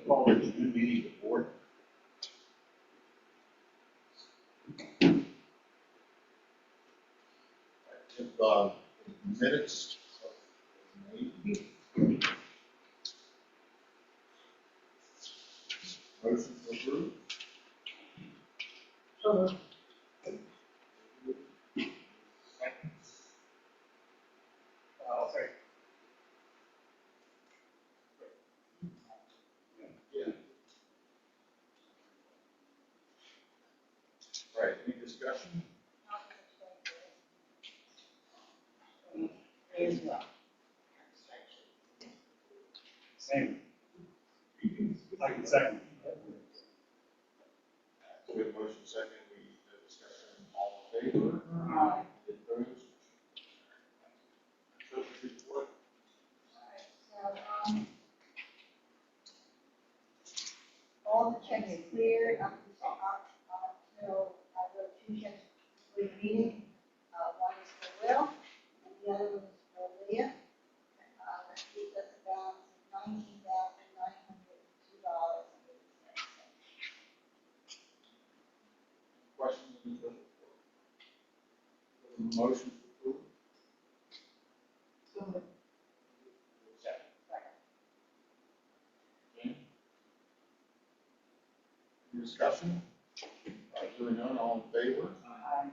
call this new meeting to order. If minutes of the meeting. Motion to approve. Second. I'll say. Yeah. All right, any discussion? As well. Same. I can second. So we have motion second, we have discussion, all in favor? Aye. Opposed? Treasurer's report. So, all the checks are cleared up until I wrote 2 checks for the meeting. One is for Will, and the other one is for Leah. That leaves us a balance of $19,902.80. Questions on the treasurer's report? Motion to approve. So moved. Second. Second. Okay. Any discussion? Hearing none, all in favor? Aye.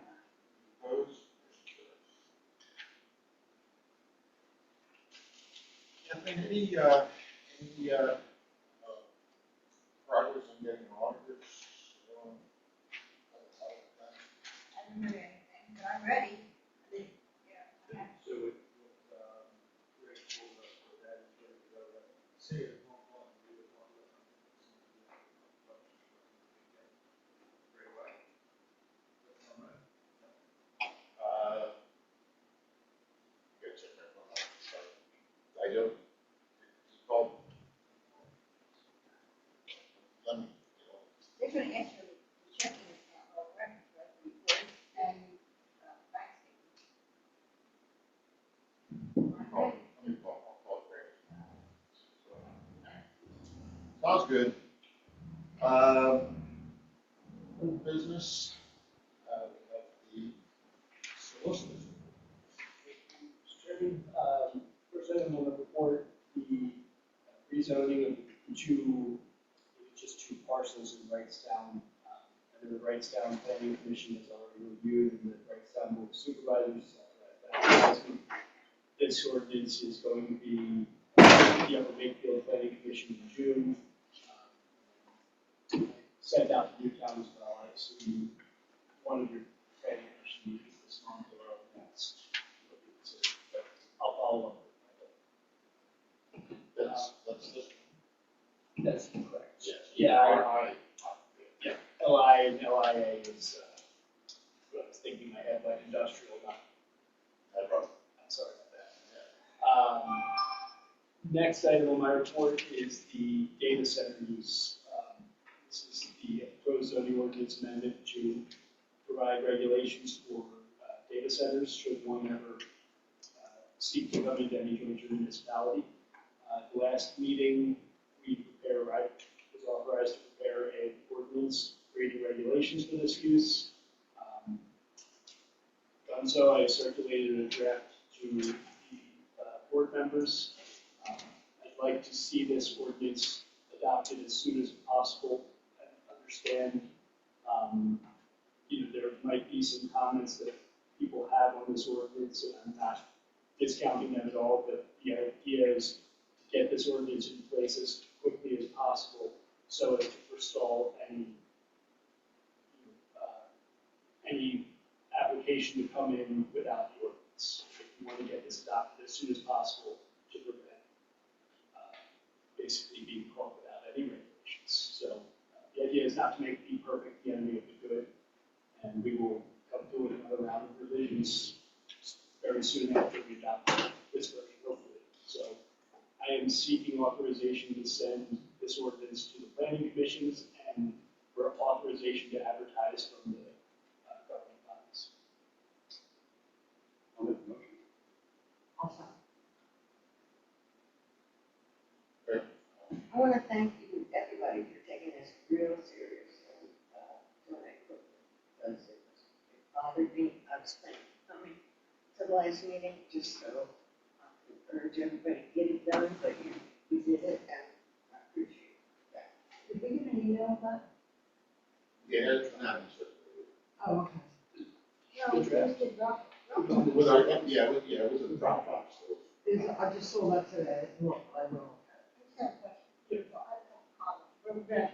Opposed? Kathleen, any progress on getting auditors? I haven't heard anything, but I'm ready. Yeah. So with Rick, we'll put that in together. Say it one more, we would want to very well. That's all right. Good check that one out. So, I don't, he called. Let me, They're going to ask you the checking account or records, right, report and bank statement. I'll call Greg. Sounds good. New business, we have the solicitors. Mr. Chairman, first item on the report, the rezoning of the just two parcels in Wrightstown. And the Wrightstown Planning Commission has already reviewed, and the Wrightstown Board of Supervisors authorized. This ordinance is going to be the Upper Wakefield Planning Commission in June. Sent out to Newtown as well. I assume one of your planning commission meetings this month or next. But I'll follow up with That's this. That's correct. Yes. Yeah. Yeah. LI and LIA is what I was thinking in my head, like industrial, not. I brought. I'm sorry about that. Next item on my report is the data center use. This is the proposed zoning ordinance amendment to provide regulations for data centers should one ever seek to come into any major municipality. At the last meeting, I was authorized to prepare an ordinance creating regulations for this use. Done so, I circulated a draft to the board members. I'd like to see this ordinance adopted as soon as possible. I understand, there might be some comments that people have on this ordinance, and I'm not discounting them at all, but the idea is to get this ordinance in place as quickly as possible so as to forestall any application to come in without the ordinance. We want to get this adopted as soon as possible to prevent basically being caught without any regulations. So the idea is not to make the perfect the enemy of the good, and we will come to another round of revisions very soon after we adopt this version, hopefully. So I am seeking authorization to send this ordinance to the planning commissions and for authorization to advertise from the governing bodies. I'll make the motion. I want to thank you, real serious, when I put it, because it bothered me. I was planning on coming to the last meeting, just so I could urge everybody to get it done, but you did it, and I appreciate that. Did we get an email about? Yeah, it's not in circulation. Oh, okay. No, it's just a drop. With our, yeah, it was in Dropbox, so. I just saw that today, look, I will. I just have a question. I don't have a comment. We're going to pass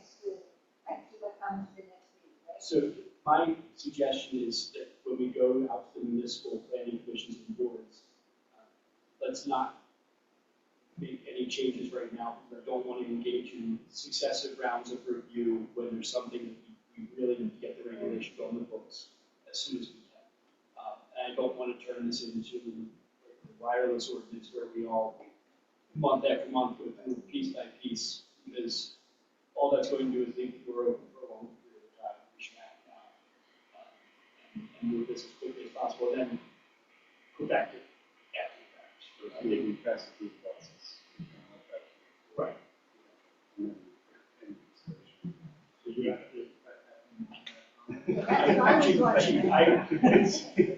this through. I can see what comes to the next meeting, right? So my suggestion is that when we go out to the municipal planning commissions and boards, let's not make any changes right now, because I don't want to engage in successive rounds of review when there's something that we really need to get the regulation on the books as soon as we can. And I don't want to turn this into like the wireless ordinance where we all, month after month, go through piece by piece, because all that's going to do is leave the door open for a long period of time. We should act now and move this as quickly as possible, and then go back to after the fact. I think we pass the due process. Right. So you have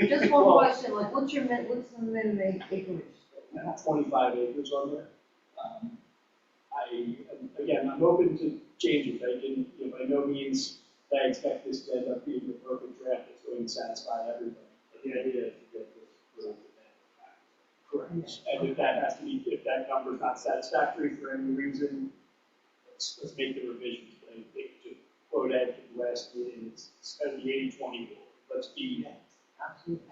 Just one question, like, what's the minimum acreage? I have 25 acres on there. Again, I'm open to changes. I didn't, by no means that I expect this to end up being the perfect draft that's going to satisfy everybody. But the idea is to get this little bit. Correct. And if that number's not satisfactory for any reason, let's make the revisions. But I think to quote Ed from the last meeting, it's kind of the 80-20 rule. Let's be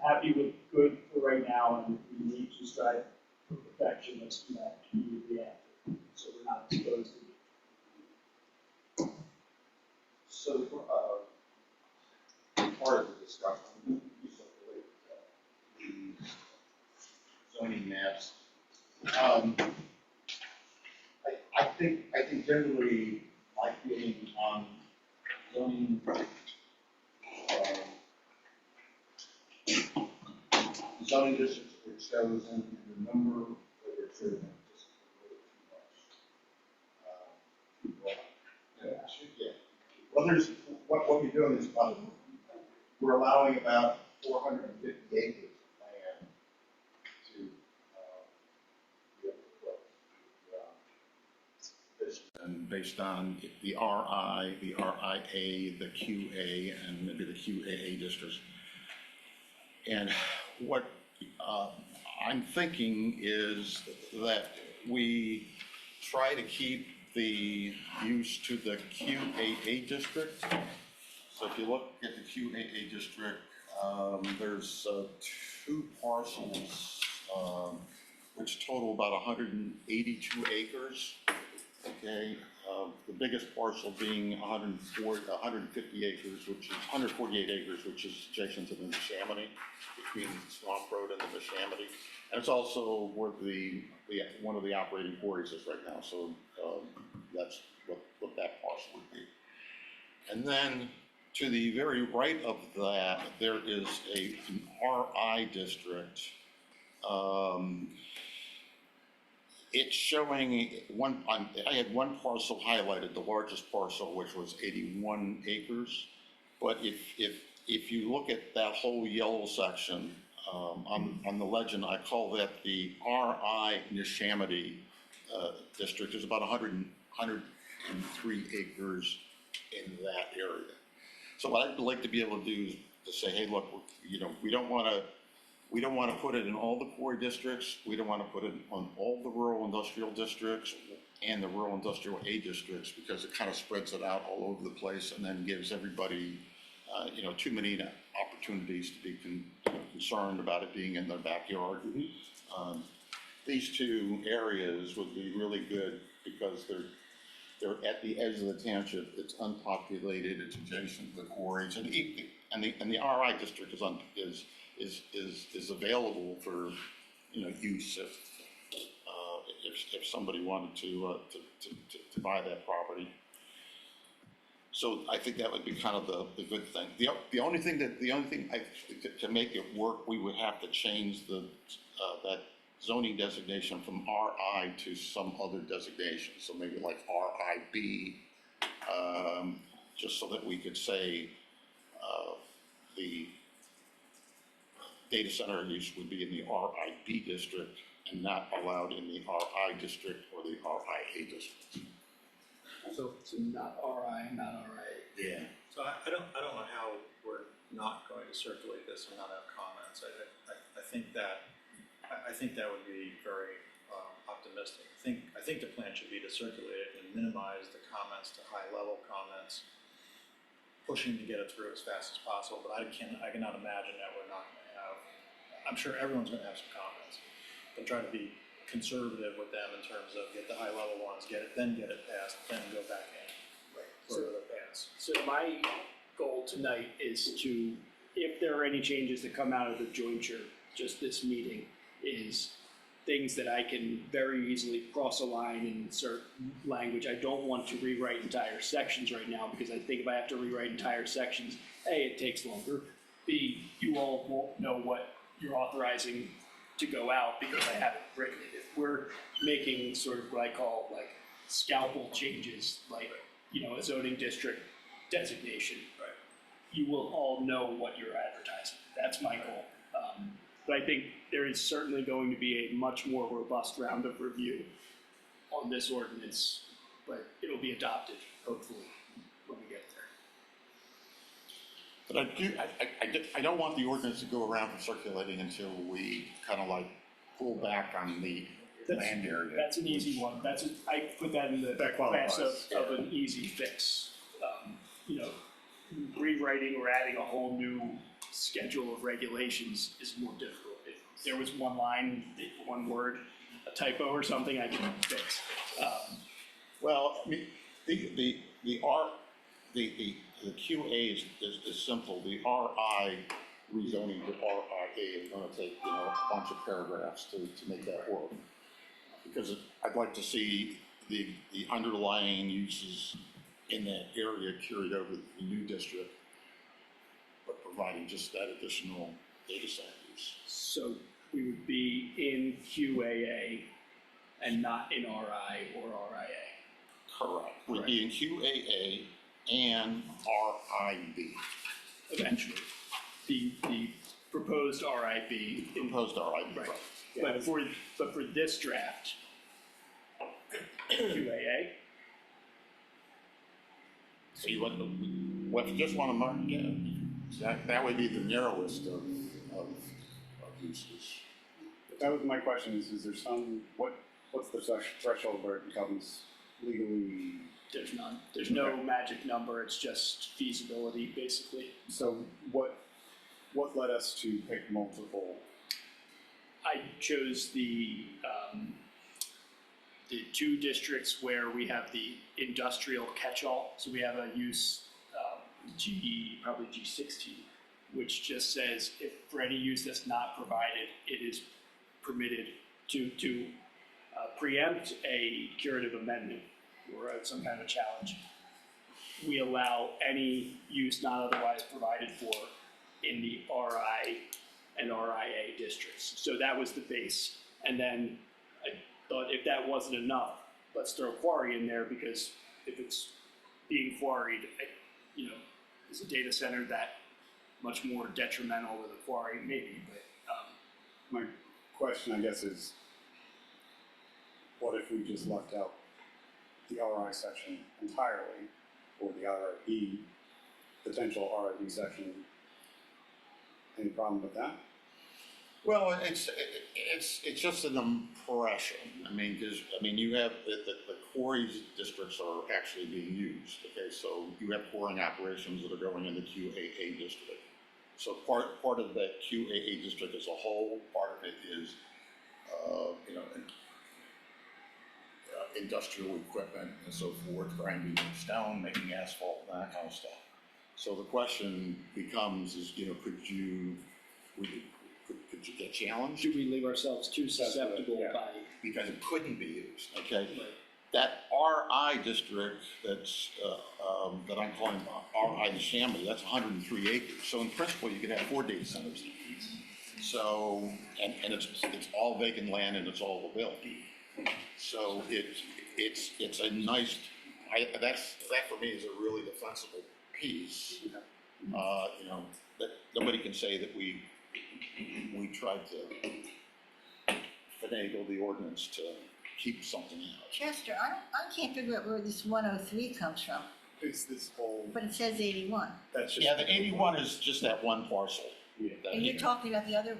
happy with good for right now, and if we need to strive for perfection, let's do that immediately after, so we're not exposed to it. So, part of the discussion, we circulate the zoning maps. I think generally my feeling on zoning, zoning districts were chosen and the number that were chosen just a little too much. Too broad. Yeah. Well, what you're doing is, we're allowing about 450 acres of land to, be able to put, this, and based on the RI, the RIA, the QA, and maybe the QAA districts. And what I'm thinking is that we try to keep the use to the QAA district. So if you look at the QAA district, there's 2 parcels, which total about 182 acres. Okay, the biggest parcel being 150 acres, which is 148 acres, which is adjacent to the Neshaminy, between Swamp Road and the Neshaminy. And it's also where one of the operating quarries is right now, so that's what that parcel would be. And then to the very right of that, there is an RI district. It's showing I had one parcel highlighted, the largest parcel, which was 81 acres. But if you look at that whole yellow section, on the legend, I call that the RI Neshaminy district. There's about 103 acres in that area. So what I'd like to be able to do is to say, hey, look, we don't want to put it in all the quarry districts. We don't want to put it on all the rural industrial districts and the rural industrial A districts, because it kind of spreads it out all over the place and then gives everybody, too many opportunities to be concerned about it being in their backyard. These 2 areas would be really good because they're at the edge of the township. It's unpopulated. It's adjacent to the quarries, and the RI district is available for use if somebody wanted to buy that property. So I think that would be kind of the good thing. The only thing to make it work, we would have to change that zoning designation from RI to some other designation. So maybe like RIB, just so that we could say, the data center use would be in the RIB district and not allowed in the RI district or the RIA district. So not RI, not RIA. Yeah. So I don't know how we're not going to circulate this and not have comments. I think that would be very optimistic. I think the plan should be to circulate it and minimize the comments to high level comments, pushing to get it through as fast as possible. But I cannot imagine that we're not going to have. I'm sure everyone's going to have some comments, but try to be conservative with them in terms of get the high level ones, get it passed, then go back in for the pass. So my goal tonight is to, if there are any changes that come out of the jointure, just this meeting, is things that I can very easily cross a line and insert language. I don't want to rewrite entire sections right now, because I think if I have to rewrite entire sections, A, it takes longer, B, you all won't know what you're authorizing to go out because I haven't written it. If we're making sort of what I call like scalpel changes, like, you know, a zoning district designation, Right. you will all know what you're advertising. That's my goal. But I think there is certainly going to be a much more robust round of review on this ordinance, but it'll be adopted, hopefully, when we get there. But I don't want the ordinance to go around for circulating until we kind of like pull back on the land area. That's an easy one. I put that in the That class qualifies. of an easy fix. You know, rewriting or adding a whole new schedule of regulations is more difficult. If there was one line, one word, a typo or something, I can fix. Well, I mean, the QA is simple. The RI rezoning to RIA is going to take, you know, a bunch of paragraphs to make that work. Because I'd like to see the underlying uses in that area carried over to the new district, but providing just that additional data center use. So we would be in QAA and not in RI or RIA. Correct. We'd be in QAA and RIB. Eventually. The proposed RIB. Proposed RIB, Right. right. But for this draft, QAA, So you just want to mark, yeah, that would be the narrowest of uses. That was my question, is there what's the threshold where it becomes legally, there's none. There's no magic number, it's just feasibility, basically. so what led us to pick multiple? I chose the two districts where we have the industrial catch-all. So we have a use, probably G16, which just says if for any use that's not provided, it is permitted to preempt a curative amendment or some kind of challenge. We allow any use not otherwise provided for in the RI and RIA districts. So that was the base. And then I thought if that wasn't enough, let's throw quarry in there, because if it's being quarried, you know, is a data center that much more detrimental to the quarry? Maybe, but My question, I guess, is what if we just left out the RI section entirely, or the RIB, potential RIB section? Any problem with that? Well, it's just an impression. I mean, you have the quarries districts are actually being used. Okay, so you have quarrying operations that are going in the QAA district. So part of that QAA district as a whole, part of it is, you know, industrial equipment and so forth, grinding stone, making asphalt, that kind of stuff. So the question becomes, you know, could you get challenged? should we leave ourselves too susceptible yeah. by? Because it couldn't be used, okay? Right. That RI district that's, that I'm calling RI Neshaminy, that's 103 acres. So in principle, you could have 4 data centers. So, and it's all vacant land and it's all built. So it's a nice that for me is a really defensible piece. You know, that nobody can say that we tried to finagle the ordinance to keep something out. Chester, I can't figure out where this 103 comes from, It's this whole, but it says 81. That's just. Yeah, the 81 is just that one parcel. yeah, that- And you're talking about the other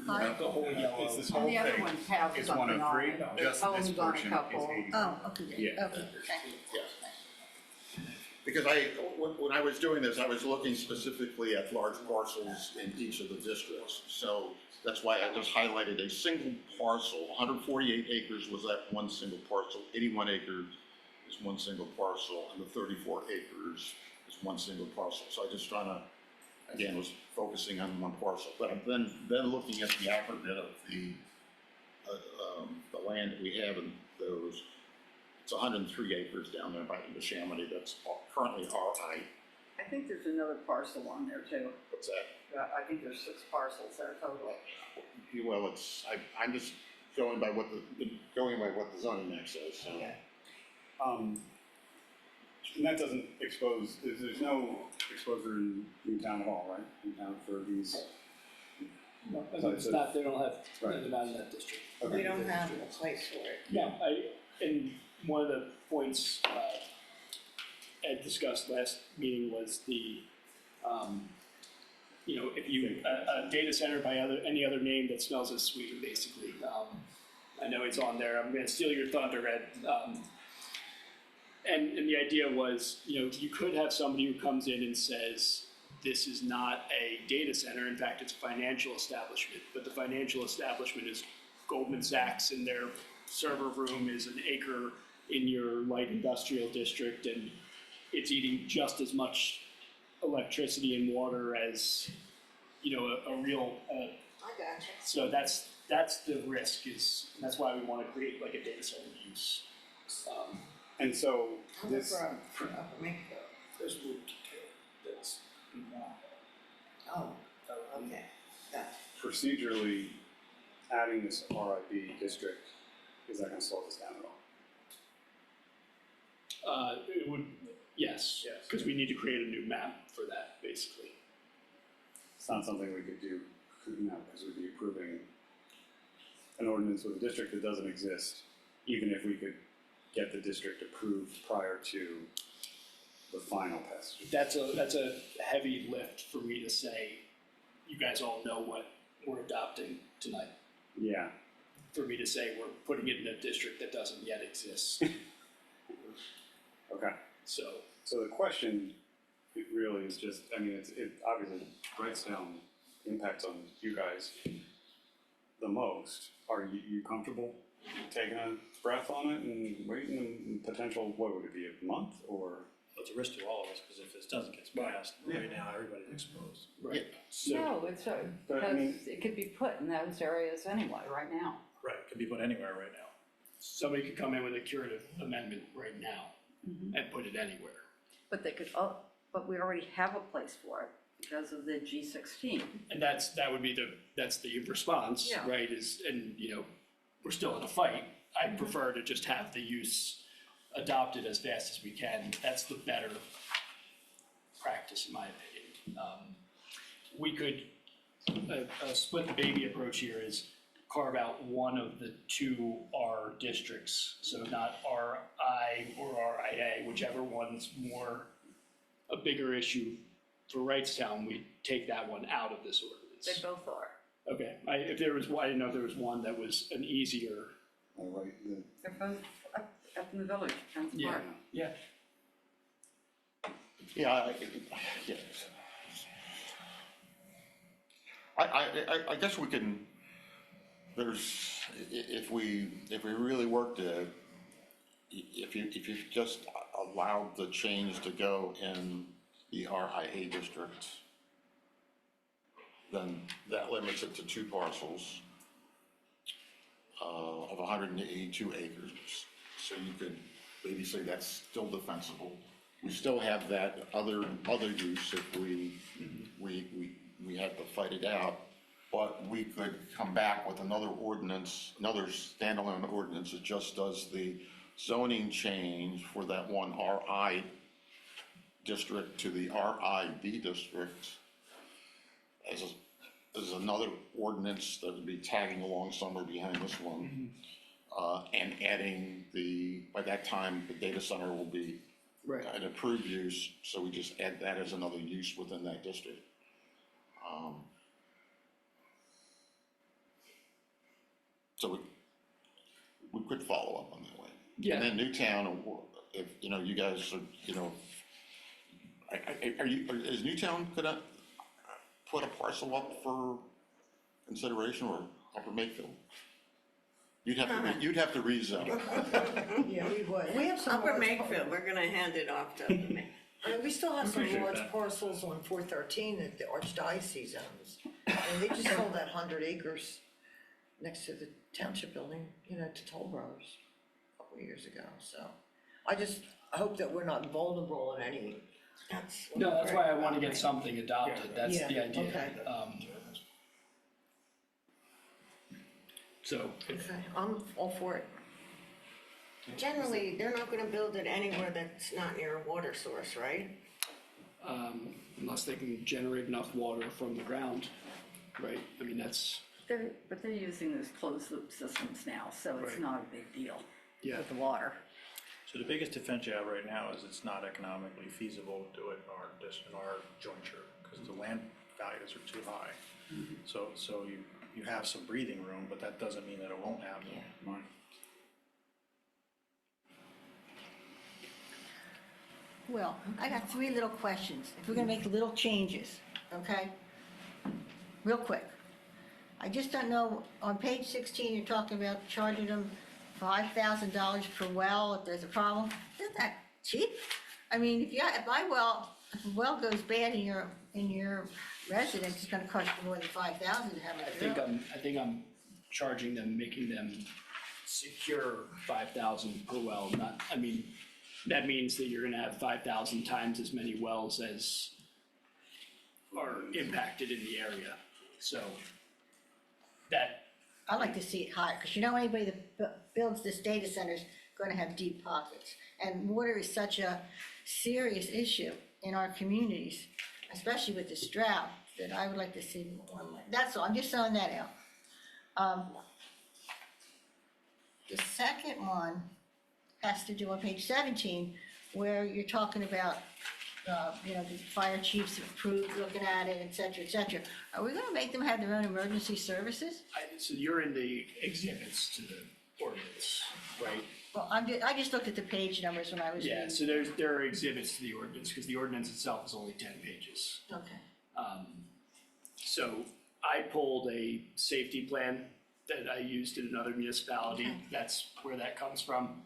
part? The whole yellow. it's this whole The other thing. one has It's something on 103, it. just Only this got a portion is couple. 80. Oh, okay, Yeah. okay, thank you. Yeah. Because when I was doing this, I was looking specifically at large parcels in each of the districts. So that's why I just highlighted a single parcel. 148 acres was that one single parcel, 81 acres is one single parcel, and the 34 acres is one single parcel. So I just trying to, again, was focusing on one parcel. But I'm then looking at the aggregate of the land that we have in those. It's 103 acres down there by the Chamonix that's currently RI. I think there's another parcel on there too. What's that? I think there's 6 parcels there total. Well, I'm just going by what the zoning map says, so. Yeah. And that doesn't expose, there's no exposure in Newtown at all, right? Newtown for these, It's not, they don't have, Right. they're not in that district. okay. We don't have a place for it. Yeah, and one of the points Ed discussed last meeting was the, you know, if you, a data center by any other name that smells as sweet, basically. I know it's on there, I'm gonna steal your thunder, Ed. And the idea was, you know, you could have somebody who comes in and says, this is not a data center, in fact, it's a financial establishment, but the financial establishment is Goldman Sachs and their server room is an acre in your light industrial district, and it's eating just as much electricity and water as, you know, a real, I gotcha. so that's the risk is, that's why we want to create like a data center use. And so I'm this, from Upper Mexico. There's room that's, Oh, okay, gotcha. procedurally, adding this RIB district, is that gonna slow this down at all? it would, yes, Yes. because we need to create a new map for that, basically. It's not something we could do, because we'd be approving an ordinance with a district that doesn't exist, even if we could get the district approved prior to the final passage. That's a heavy lift for me to say, you guys all know what we're adopting tonight. Yeah, For me to say we're putting it in a district that doesn't yet exist. okay. So, So the question, it really is just, I mean, it obviously writes down impacts on you guys the most. Are you comfortable taking a breath on it and waiting and potential, what would it be, a month or? It's a risk to all of us, because if this doesn't get passed, right now, everybody's exposed. right, so, No, it's, But I mean- because it could be put in those areas anyway, right now. Right, it can be put anywhere right now. somebody could come in with a curative amendment right now Mm-hmm. and put it anywhere. But they could, but we already have a place for it because of the G16. And that would be that's the response, Yeah. right, is, and, you know, we're still in a fight. I prefer to just have the use adopted as fast as we can. That's the better practice, in my opinion. We could, a split the baby approach here is carve out one of the 2 R districts. So not RI or RIA, whichever one's more, a bigger issue for Wrightstown, we take that one out of this ordinance. They both are. Okay, I didn't know if there was one that was an easier. Right, They're both up in the village, Penn's Yeah. Park. Yeah. Yeah, I guess we can, if we really work to, if you just allowed the change to go in the RIA district, then that limits it to 2 parcels of 182 acres. So you could maybe say that's still defensible. We still have that other use if we had to fight it out. But we could come back with another ordinance, another standalone ordinance that just does the zoning change for that one RI district to the RID district as another ordinance that would be tagging along somewhere behind this one. And adding by that time, the data center will be Right. an approved use, so we just add that as another use within that district. So we could follow up on that way. Yeah. And then Newtown, if, you guys are, is Newtown gonna put a parcel up for consideration, or Upper Mayfield? You'd have to rezone. Yeah, we would. We have some Upper large Makefield, we're gonna hand it off to Upper Makefield. I mean, we still have some Appreciate large that. parcels on 413 that the Archdiocese owns. And they just sold that 100 acres next to the township building, to toll brothers a couple of years ago. So I hope that we're not vulnerable in any. No, that's why I want to get something adopted, that's the Yeah, idea. okay. So, Okay, I'm all for it. Generally, they're not gonna build it anywhere that's not near a water source, right? unless they can generate enough water from the ground, right? I mean, that's, But they're using those closed loop systems now, so it's Right. not a big deal yeah. with the water. So the biggest defense you have right now is it's not economically feasible to do it in our jointure, because the land values are too high. So you have some breathing room, but that doesn't mean that it won't happen. Right. Well, I got 3 little questions. If we're gonna make little changes, okay? Real quick. I just don't know, on page 16, you're talking about charging them $5,000 per well if there's a problem. Isn't that cheap? I mean, if a well goes bad in your residence, it's gonna cost you more than $5,000 to have it drilled. I think I'm charging them, making them secure 5,000 per well, not, I mean, that means that you're gonna have 5,000 times as many wells as are impacted in the area, so that, I like to see it higher, because anybody that builds this data center is gonna have deep pockets. And water is such a serious issue in our communities, especially with this drought, that I would like to see more. That's all, I'm just throwing that out. The second one has to do on page 17, where you're talking about, the fire chiefs approved, looking at it, et cetera, et cetera. Are we gonna make them have their own emergency services? so you're in the exhibits to the ordinance, right? Well, I just looked at the page numbers when I was Yeah, reading. so there are exhibits to the ordinance, because the ordinance itself is only 10 pages. Okay. So I pulled a safety plan that I used in another municipality. Okay. That's where that comes from.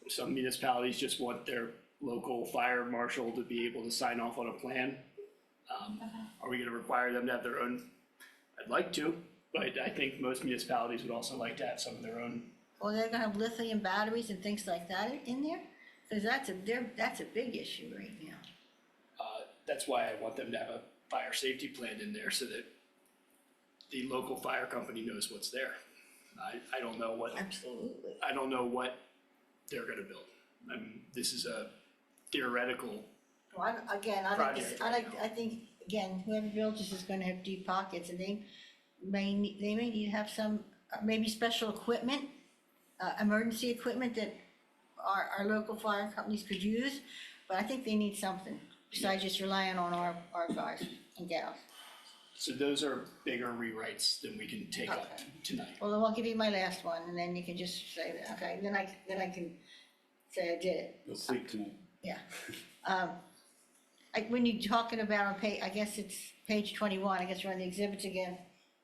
Some municipalities just want their local fire marshal to be able to sign off on a plan. Are we gonna require them to have their own? I'd like to, but I think most municipalities would also like to have some of their own. Well, they're gonna have lithium batteries and things like that in there? Because that's a big issue right now. That's why I want them to have a fire safety plan in there so that the local fire company knows what's there. I don't know what. Absolutely. I don't know what they're gonna build. I mean, this is a theoretical, Well, I think, again, whoever builds this is gonna have deep pockets, and they may need to have some, maybe special equipment, emergency equipment that our local fire companies could use, but I think they need something besides just relying on our guys and gals. so those are bigger rewrites than we can take up Okay. tonight. Well, then I'll give you my last one, and then you can just say that, okay, then I can say I did it. You'll sleep tonight. Yeah. When you're talking about on page, I guess it's page 21, I guess we're on the exhibits again,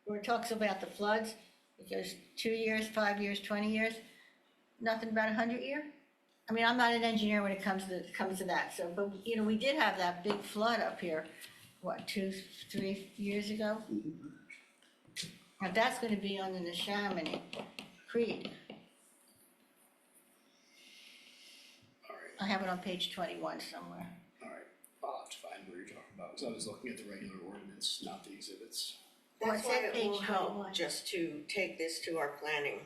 where it talks about the floods, it goes 2 years, 5 years, 20 years, nothing about 100 year? I mean, I'm not an engineer when it comes to that, so, but, we did have that big flood up here, 2, 3 years ago? Now, that's gonna be on the Neshaminy Creek. All right, I have it on page 21 somewhere. all right. I'll have to find where you're talking about, because I was looking at the regular ordinance, not the exhibits. Well, That's it why said it page will help 21. just to take this to our planning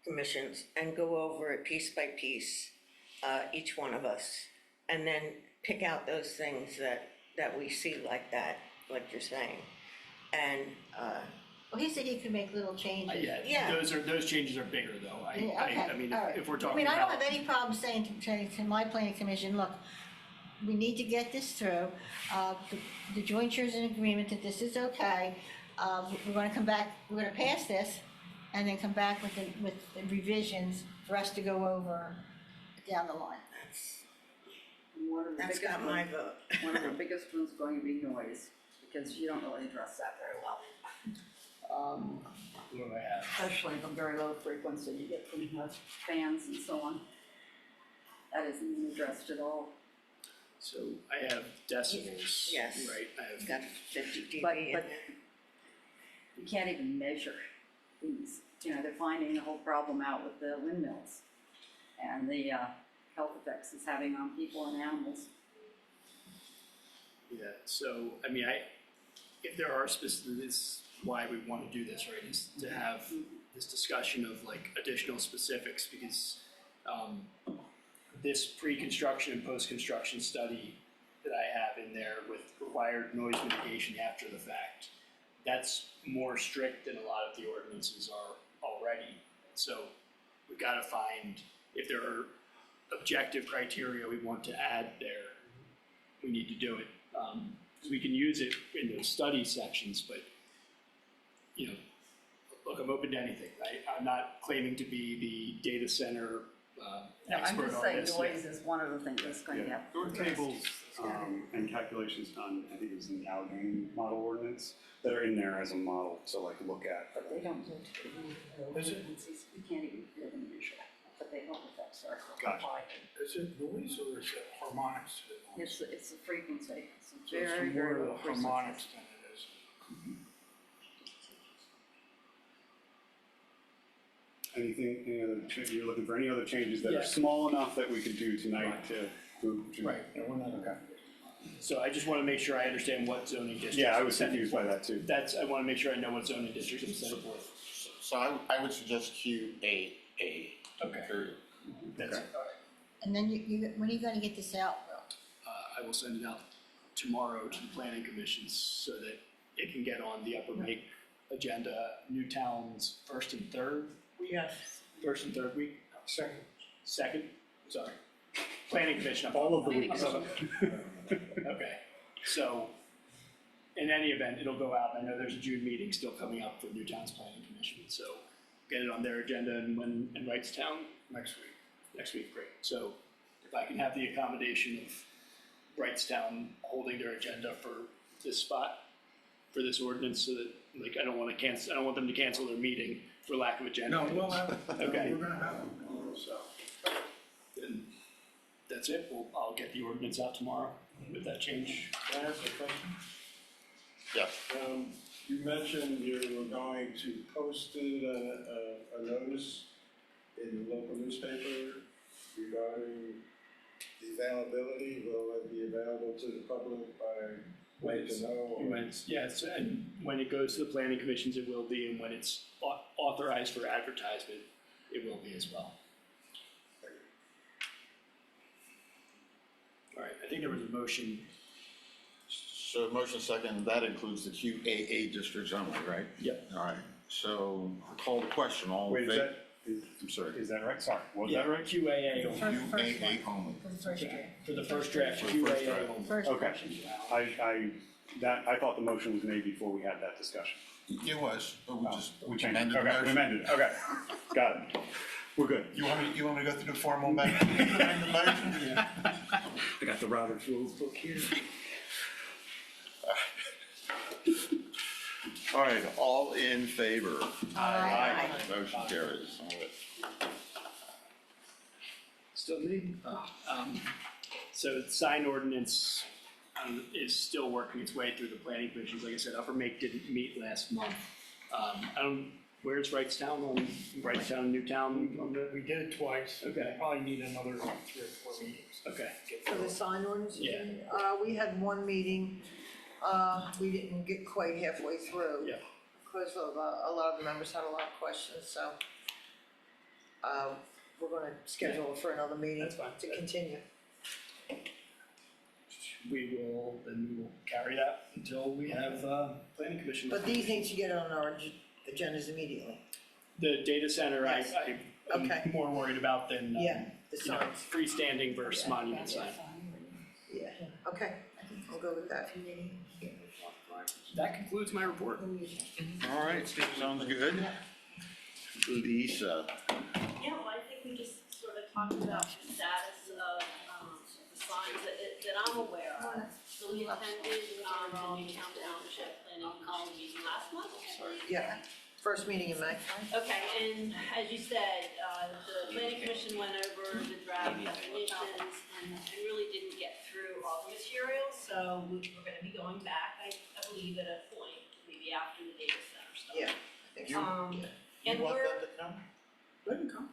commissions and go over it piece by piece, each one of us, and then pick out those things that we see like that, like you're saying. And, Well, he said he could make little changes. Yeah. Those changes are bigger though. I mean, all right. if we're I talking mean, I don't about. have any problem saying to my planning commission, look, we need to get this through. The jointure's in agreement that this is okay. We're gonna come back, we're gonna pass this and then come back with the revisions for us to go over down the line. One of the That's biggest got my ones, vote. one of the biggest ones going to be noise, because you don't really address that very well. What do I have? Especially the very low frequency you get from the fans and so on. That isn't even addressed at all. So I have decibels, Yes. right? I have Got 50 dB But in there. you can't even measure these. You know, they're finding the whole problem out with the windmills and the health effects it's having on people and animals. Yeah, so, I mean, if there are specific, this is why we want to do this, right, is to have this discussion of like additional specifics, because this pre-construction and post-construction study that I have in there with required noise mitigation after the fact, that's more strict than a lot of the ordinances are already. So we've got to find, if there are objective criteria we want to add there, we need to do it. Because we can use it in those study sections, but, you know, look, I'm open to anything, right? I'm not claiming to be the data center No, I'm expert just on saying this. noise is one of the things that's going to Yeah, have. there were tables and calculations done, I think it was in the Allegheny model ordinance, that are in there as a model to like look at. But they don't go to the frequencies, we can't even hear them usually, but they health effects are Gotcha. applied. Is it noise or is it harmonics to the noise? It's the frequency, it's a So it's very, more very of low the frequency. harmonics than it is. Anything, you're looking for any other changes that Yeah. are small enough that we could do tonight to move? Right. No, we're not, okay. So I just want to make sure I understand what zoning districts. Yeah, I I'm was sending confused by forth. that too. That's, I want to make sure I know what zoning districts I'm sending forth. So I would suggest QAA. Okay. Period. That's, all right. And then when are you gonna get this out, Will? I will send it out tomorrow to the planning commissions so that it can get on the upper make agenda. Newtown's first and third week? Yes. First and third week? Second. Second, sorry. Planning commission. All of the Planning weeks. Okay, so in any event, it'll go out. I know there's a June meeting still coming up for Newtown's planning commission, so get it on their agenda and when in Wrightstown Next week. next week, great. So if I can have the accommodation of Wrightstown holding their agenda for this spot, for this ordinance, so that, like, I don't want them to cancel their meeting for lack of agenda. No, we'll have it. Okay. We're gonna have it, so. Then that's it. I'll get the ordinance out tomorrow with that change. Can I ask a question? Yes. You mentioned you were going to post it, a notice in the local newspaper regarding the availability. Will it be available to the public by way to know? Yes, and when it goes to the planning commissions, it will be, and when it's authorized for advertisement, it will be as well. All right, I think there was a motion. So motion second, that includes the QAA districts only, right? Yep. All right, so call the question, all Wait, in is favor? that, I'm sorry. is that right? Sorry, was Yeah, that right? QAA only. QAA only. For the first year. For the first draft, For the first QAA draft. only. First Okay. question. I thought the motion was made before we had that discussion. It was, but we just We changed it, amended the okay, we motion. amended it, okay, got it. We're good. You want me to go through the formal amendment? The motion? I got the Robert's Rules book here. All right, all in favor? Aye. Motion carries. All right. Still me? So the sign ordinance is still working its way through the planning commissions. Like I said, Upper Make didn't meet last month. Where's Wrightstown and Newtown on the? We did it twice. Okay. Probably need another 3 or 4 meetings. Okay. For the sign ordinance? Yeah. We had one meeting, we didn't get quite halfway through. Yeah. Because of, a lot of the members had a lot of questions, so. we're gonna schedule it for another meeting That's fine. to continue. We will carry that until we have, planning commission. But these need to get on our agendas immediately. The data center, Yes. I'm Okay. more worried about than, Yeah, the you know, signs. freestanding versus monument sign. Yeah, okay, I'll go with that. That concludes my report. All right, sounds good. Lisa, Yeah, well, I think we just sort of talked about the status of, the signs that I'm aware of. So we attended, the Newtown Township Planning Commission meeting last month. Yeah, first meeting in May. Okay, and as you said, the planning commission went over the draft definitions and really didn't get through all the material, so we're gonna be going back, I believe, at a point, maybe after the data center stuff. Yeah, I think so. And you want we're, them to come? Let them come.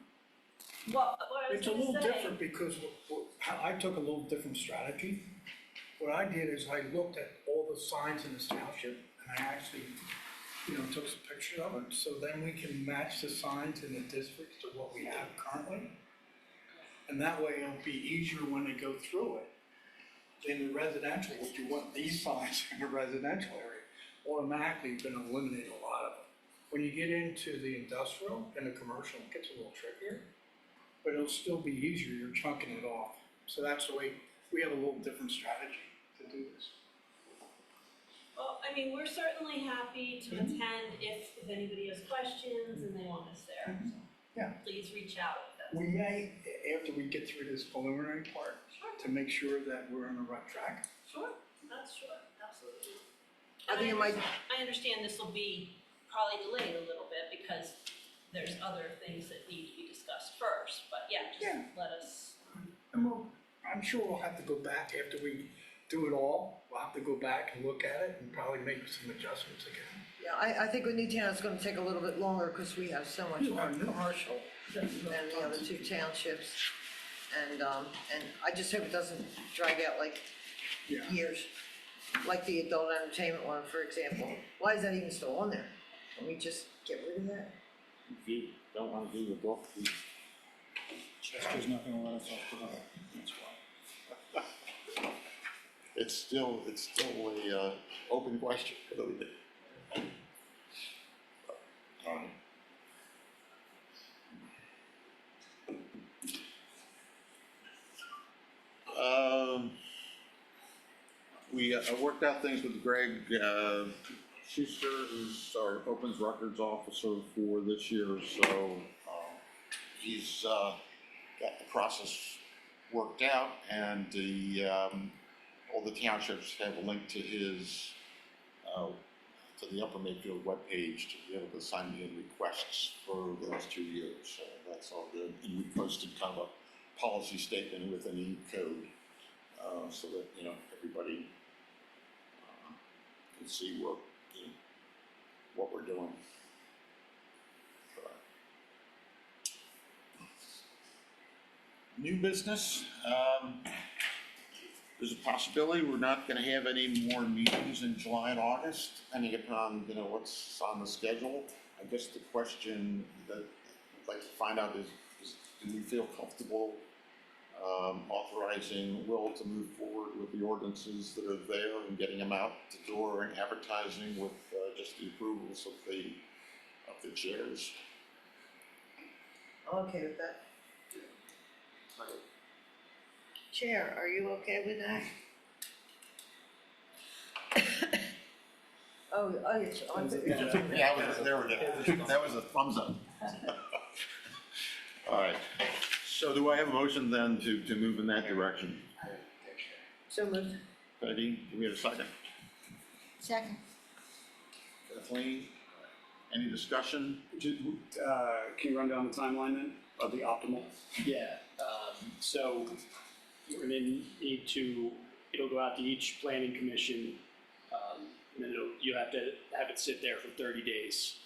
well, what I was It's a gonna little say. different because I took a little different strategy. What I did is I looked at all the signs in this township and I actually, took some pictures of it. So then we can match the signs in the districts to what we have currently. And that way it'll be easier when they go through it. In the residential, would you want these signs in the residential area? Automatically, you're gonna eliminate a lot of them. When you get into the industrial and the commercial, it gets a little trickier, but it'll still be easier, you're chunking it off. So that's the way, we have a little different strategy to do this. Well, I mean, we're certainly happy to attend if anybody has questions and they want us there. So Yeah. please reach out if that's. We may, after we get through this preliminary part, to make sure that we're on the right track. Sure, that's sure, absolutely. I think it might- I understand this will be probably delayed a little bit because there's other things that need to be discussed first, but yeah, Yeah. just let us. And I'm sure we'll have to go back after we do it all. We'll have to go back and look at it and probably make some adjustments again. Yeah, I think with Newtown, it's gonna take a little bit longer because we have so much more commercial than the other two townships. And I just hope it doesn't drag out like Yeah. years, like the adult entertainment one, for example. Why is that even still on there? Can we just get rid of that? If you don't want to do the book, Chester's not gonna let us off the hook, that's why. it's still a, open question. I worked out things with Greg Schuster, who's our opens records officer for this year, so he's got the process worked out, and all the townships have a link to his to the Upper Mayfield webpage to be able to sign in requests for the last 2 years, so that's all good. And we posted kind of a policy statement with an E-code, so that, everybody can see what we're doing. New business, there's a possibility we're not gonna have any more meetings in July and August, depending upon, what's on the schedule. I guess the question that I'd like to find out is do we feel comfortable authorizing Will to move forward with the ordinances that are there and getting them out the door and advertising with just the approvals of the chairs? I'm okay with that. Chair, are you okay with that? Oh, it's on. Yeah, there we go. That was a thumbs up. All right. So do I have a motion then to move in that direction? So moved. Peggy, do we have a second? Second. Kathleen? Any discussion? Can you run down the timeline then of the optimal? Yeah, so we're gonna need to, it'll go out to each planning commission, and then you'll have to have it sit there for 30 days.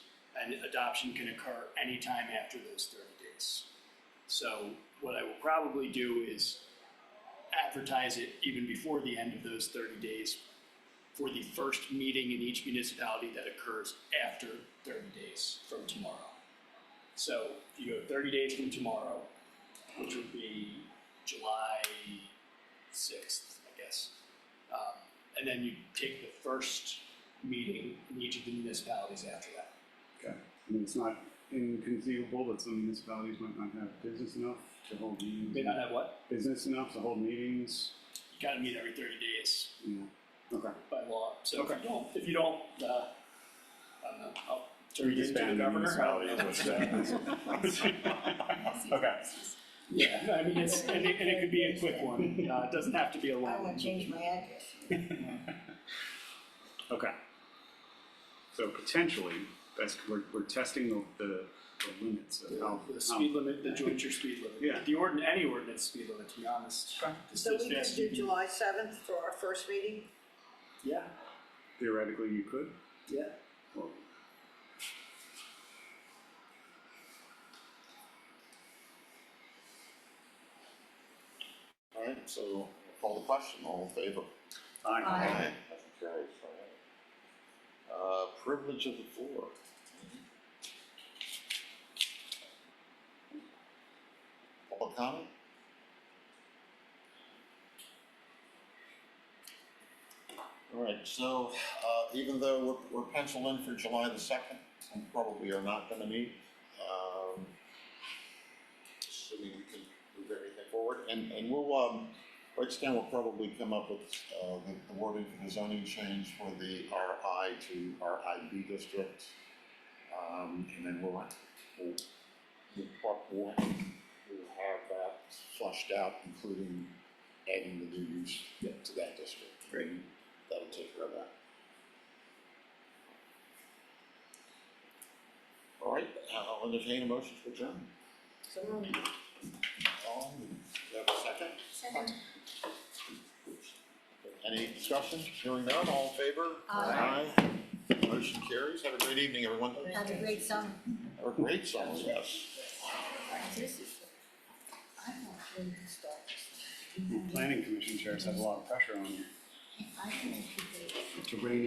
And adoption can occur anytime after those 30 days. So what I will probably do is advertise it even before the end of those 30 days for the first meeting in each municipality that occurs after 30 days from tomorrow. So you go 30 days from tomorrow, which would be July 6th, I guess. And then you take the first meeting in each of the municipalities after that. Okay. I mean, it's not inconceivable that some municipalities might not have business enough to hold meetings. May not have what? Business enough to hold meetings. You gotta meet every 30 days Yeah. Okay. by law. So Okay. if you don't, I don't know, I'll turn you into the Disband the governor. I don't municipality. know. Okay. Yeah, no, I mean, and it could be a quick one. It doesn't have to be a long I one. wanna change my address. Okay. So potentially, we're testing the limits of how. The speed limit, the jointure speed limit. Yeah. Any ordinance speed limit, to be honest. Just So as we could fast as do you can. July 7th for our first meeting? Yeah, Theoretically, you could. yeah. Well, All right, so call the question, all in favor? Aye. Motion carries. All right. Privilege of the floor. Public comment? All right, so, even though we're penciled in for July the 2nd, we probably are not gonna meet, assuming we can move everything forward, and we'll, Right now, we'll probably come up with the wording for the zoning change for the RI to RIB district. And then we'll have that flushed out, including adding the new use to that district. Great. That'll take care of that. All right, I'll entertain a motion to adjourn. So moved. You have a second? Second. Any discussion? Hearing none, all in favor? Aye. Motion carries. Have a great evening, everyone. Have a great summer. Have a great summer, yes. This is, I want to start this. Planning commission chairs have a lot of pressure on you I think we should do it. to rein in